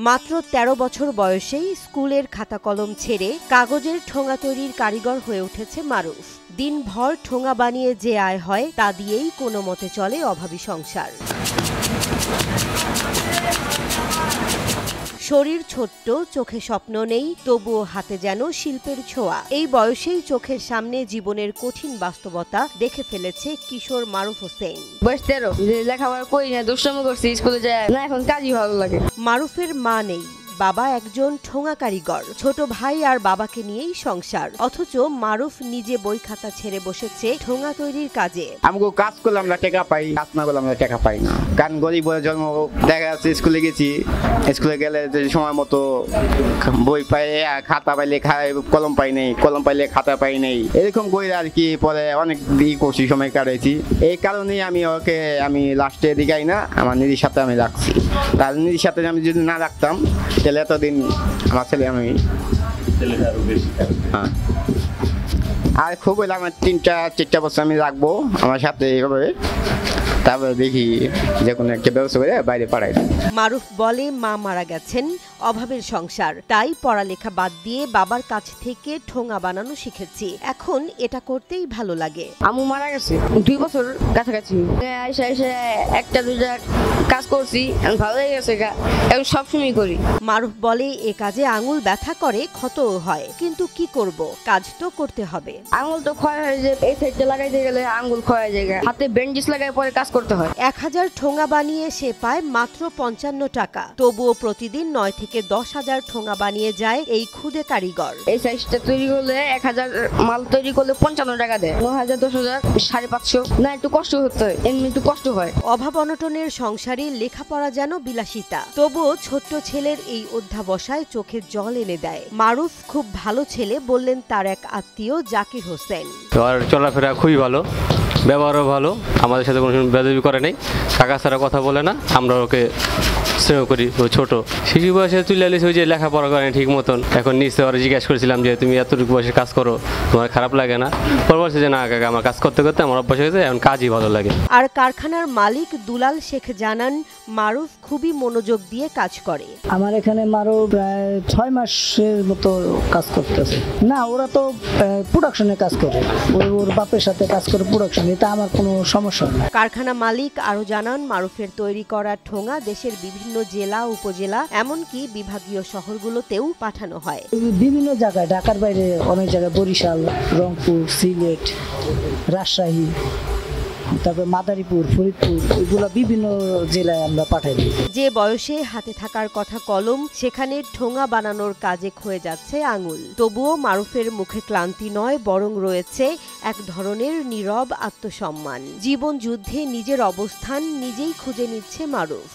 মাত্র ১৩ বছর বয়সেই স্কুলের খাতা কলম ছেড়ে কাগজের ঠোঙা তৈরির কারিগর হয়ে উঠেছে মারুফ। দিনভর ঠোঙা বানিয়ে যে আয় হয় তা দিয়েই কোনো মতে চলে অভাবী সংসার। শরীর ছোট্ট, চোখে স্বপ্ন নেই, তবুও হাতে যেন শিল্পের ছোঁয়া। এই বয়সেই চোখের সামনে জীবনের কঠিন বাস্তবতা দেখে ফেলেছে কিশোর মারুফ হোসেন। বয়স 13, লেখাপড়া করি না, দুষ্টামি করছি, স্কুলে যায় না, এখন কাজই ভালো লাগে। মারুফের মা নেই, বাবা একজন ঠোঙা কারিগর, ছোট ভাই আর বাবাকে নিয়েই সংসার। অথচ মারুফ নিজে বই খাতা ছেড়ে বসেছে ঠোঙা তৈরির কাজে। আমগো কাজ করলাম না টাকা পাই, কাজ না করলাম না টাকা পাই না। কারণ গরিব বলে জন্ম। দেখা যাচ্ছে স্কুলে গেছি, স্কুলে গেলে যে সময় মতো বই পাই, খাতা পাইলে কলম পাই নেই, কলম পাইলে খাতা পাই নেই, এরকম করে আর কি। পরে অনেক দিক করছি, সময় কাটাইছি। এই কারণেই আমি লাস্টে দিকাই না, আমার নিজের সাথে আমি রাখছি। তার নিজের সাথে আমি যদি না রাখতাম তাহলে এতদিন আমার ছেলে আর খুব হইলে আমার 3-4 বছর আমি রাখবো আমার সাথে এইভাবে, তারপরে দেখি যে কোনো একটা ব্যবস্থা করে বাইরে পাঠাই। মারুফ বলে, মা মারা গেছেন, অভাবের সংসার, তাই পড়ালেখা বাদ দিয়ে বাবার কাছ থেকে ঠোঙা বানানো শিখেছি। এখন এটা করতেই ভালো লাগে। আম্মু মারা গেছে 2 বছর কাছাকাছি, একটা দুইটা কাজ করছি, ভালো লেগে গেছে, এখন সবসময় করি। মারুফ বলে, এ কাজে আঙুল ব্যথা করে, ক্ষতও হয়, কিন্তু কি করব, কাজ তো করতে হবে। আঙুল তো ক্ষয় হয়ে যায়, এই সাইডটা লাগাইতে গেলে আঙুল ক্ষয় হয়ে যায়, হাতে ব্যান্ডেজ লাগাই পরে কাজ করতে হয়। 1000 ঠোঙা বানিয়ে সে পায় মাত্র 55 টাকা। তবুও প্রতিদিন 9 থেকে 10,000 ঠোঙা বানিয়ে যায় এই ক্ষুদে কারিগর। এই সাইজটা তৈরি করলে 1000 মাল তৈরি করলে 55 টাকা দেয়। 9000, 10,000, 550 না, একটু কষ্ট হতে হয়, এমনি একটু কষ্ট হয়। অভাব অনটনের সংসারে লেখাপড়া যেন বিলাসিতা, তবুও ছোট্ট ছেলের এই অধ্যাবসায় চোখে জল এনে দেয়। মারুফ খুব ভালো ছেলে বললেন তার এক আত্মীয় জাকির হোসেন। আর চলাফেরা খুবই ভালো, ব্যবহারও ভালো, আমাদের সাথে কোনো বেয়াদবি করে নাই, কাকা ছাড়া কথা বলে না, আমরা ওকে স্নেহ করি। ও ছোট শিশু বয়সে তুলে আলিস, ওই যে লেখাপড়া করে ঠিক মতন। এখন নিচে ওরা জিজ্ঞাসা করেছিলাম যে তুমি এতটুকু বয়সে কাজ করো, তোমার খারাপ লাগে না? পর বলছে যে না কাকা, আমার কাজ করতে করতে আমার অভ্যাস হয়েছে, এখন কাজই ভালো লাগে। আর কারখানার মালিক দুলাল শেখ জানান, মারুফ খুবই মনোযোগ দিয়ে কাজ করে। আমার এখানে মারুফ প্রায় 6 মাসের মতো কাজ করতেছে। না, ওরা তো প্রোডাকশনে কাজ করে, ওর বাপের সাথে কাজ করে প্রোডাকশনে, তা আমার কোনো সমস্যা নেই। কারখানা মালিক আরো জানান, মারুফের তৈরি করা ঠোঙা দেশের বিভিন্ন জেলা, উপজেলা, এমনকি বিভাগীয় শহরগুলোতেও পাঠানো হয়। বিভিন্ন জায়গায়, ঢাকার বাইরে অনেক জায়গায়, বরিশাল, রংপুর, সিলেট, রাজশাহী, তারপর মাদারীপুর, ফরিদপুর, এগুলো বিভিন্ন জেলায় আমরা পাঠাই দিই। যে বয়সে হাতে থাকার কথা কলম, সেখানে ঠোঙা বানানোর কাজে ক্ষয়ে যাচ্ছে আঙুল। তবুও মারুফের মুখে ক্লান্তি নয়, বরং রয়েছে এক ধরনের নীরব আত্মসম্মান। জীবন যুদ্ধে নিজের অবস্থান নিজেই খুঁজে নিচ্ছে মারুফ।